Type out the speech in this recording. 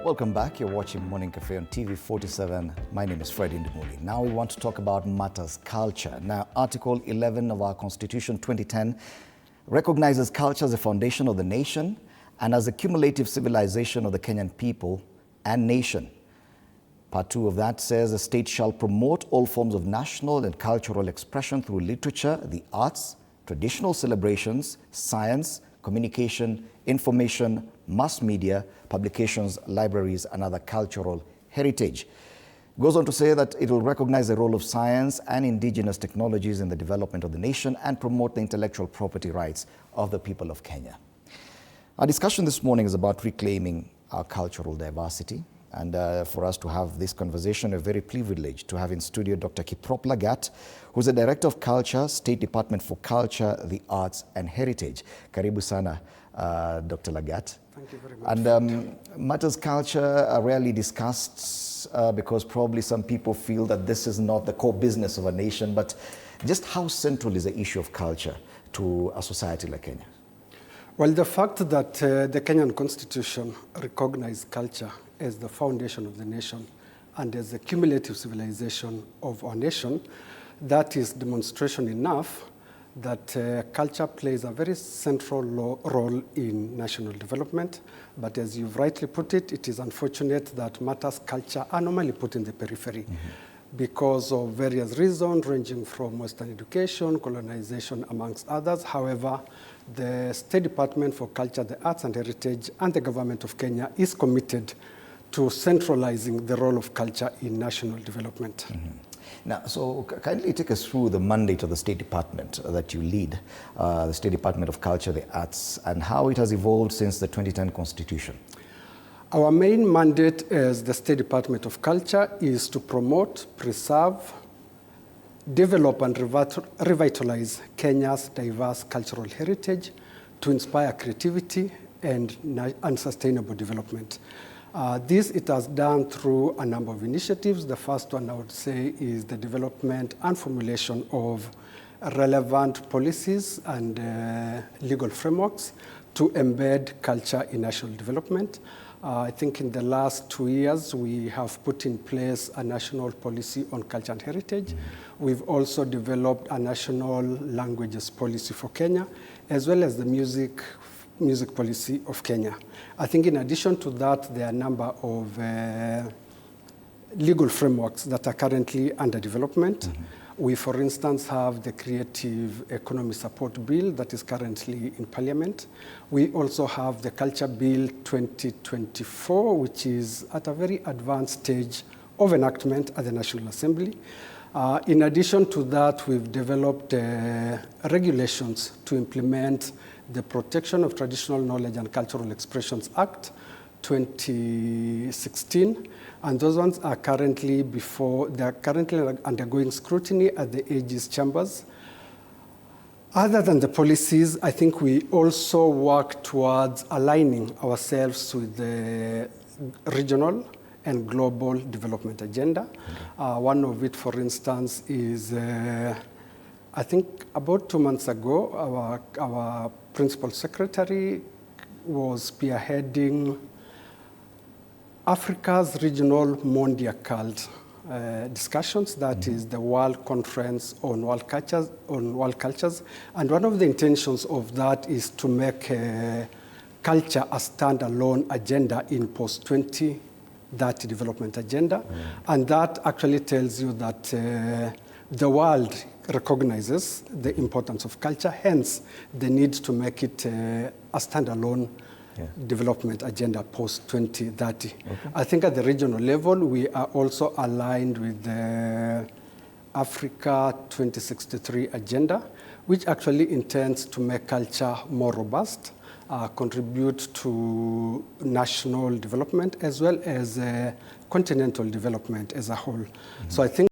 Welcome back. You're watching Morning Cafe on TV 47. My name is Fred Indumuli. Now we want to talk about matters culture. Now, Article 11 of our Constitution 2010 recognizes culture as the foundation of the nation and as a cumulative civilization of the Kenyan people and nation. Part 2 of that says the state shall promote all forms of national and cultural expression through literature, the arts, traditional celebrations, science, communication, information, mass media, publications, libraries, and other cultural heritage. Goes on to say that it will recognize the role of science and indigenous technologies in the development of the nation and promote the intellectual property rights of the people of Kenya. Our discussion this morning is about reclaiming our cultural diversity. And for us to have this conversation, we're very privileged to have in studio Dr. Kiprop Lagat, who's the Director of Culture, State Department for Culture, the Arts and Heritage. Karibu sana, Dr. Lagat. Thank you very much. And matters culture are rarely discussed because probably some people feel that this is not the core business of a nation, but just how central is the issue of culture to a society like Kenya? Well, the fact that the Kenyan Constitution recognizes culture as the foundation of the nation and as the cumulative civilization of our nation, that is demonstration enough that culture plays a very central role in national development. But as you've rightly put it, it is unfortunate that matters culture are normally put in the periphery because of various reasons ranging from Western education, colonization, amongst others. However, the State Department for Culture, the Arts and Heritage and the Government of Kenya is committed to centralizing the role of culture in national development. Now, so kindly take us through the mandate of the State Department that you lead, the State Department of Culture, the Arts, and how it has evolved since the 2010 Constitution. Our main mandate as the State Department of Culture is to promote, preserve, develop and revitalize Kenya's diverse cultural heritage to inspire creativity and sustainable development. This it has done through a number of initiatives. The first one I would say is the development and formulation of relevant policies and legal frameworks to embed culture in national development. I think in the last 2 years, we have put in place a national policy on culture and heritage. We've also developed a national languages policy for Kenya, as well as the music policy of Kenya. I think in addition to that, there are a number of legal frameworks that are currently under development. We, for instance, have the Creative Economy Support Bill that is currently in Parliament. We also have the Culture Bill 2024, which is at a very advanced stage of enactment at the National Assembly. In addition to that, we've developed regulations to implement the Protection of Traditional Knowledge and Cultural Expressions Act 2016, and those ones are currently undergoing scrutiny at the AG's chambers. Other than the policies, I think we also work towards aligning ourselves with the regional and global development agenda. One of it, for instance, is I think about 2 months ago, our principal secretary was spearheading Africa's regional MONDIACULT discussions, that is the World Conference on World Cultures. And one of the intentions of that is to make culture a standalone agenda in post-2030 development agenda. And that actually tells you that the world recognizes the importance of culture, hence the need to make it a standalone development agenda post-2030. I think at the regional level, we are also aligned with the Africa 2063 agenda, which actually intends to make culture more robust, contribute to national development, as well as continental development as a whole. So I think